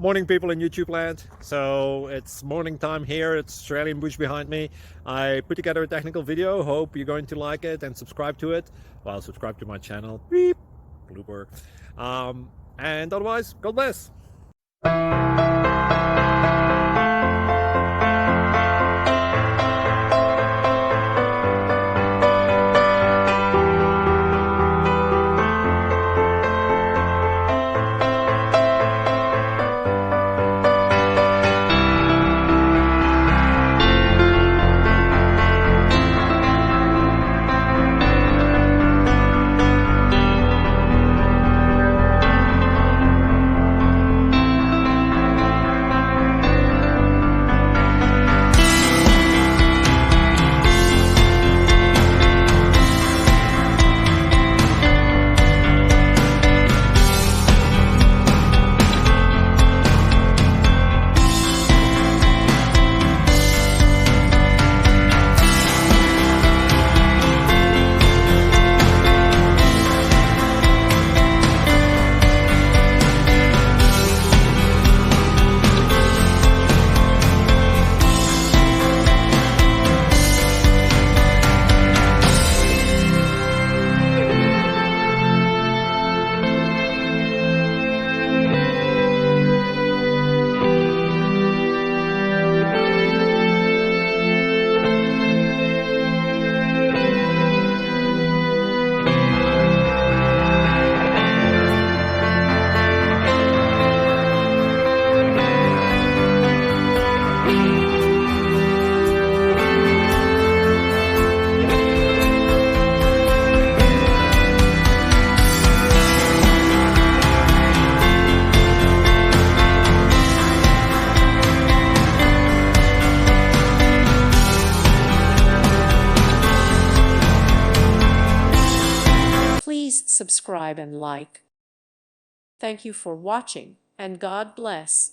Morning, people in YouTube land. So it's morning time here. It's Australian bush behind me. I put together a technical video. Hope you're going to like it and subscribe to it. Well, subscribe to my channel. Beep. Blooper. And otherwise, God bless. Please subscribe and like. Thank you for watching, and God bless.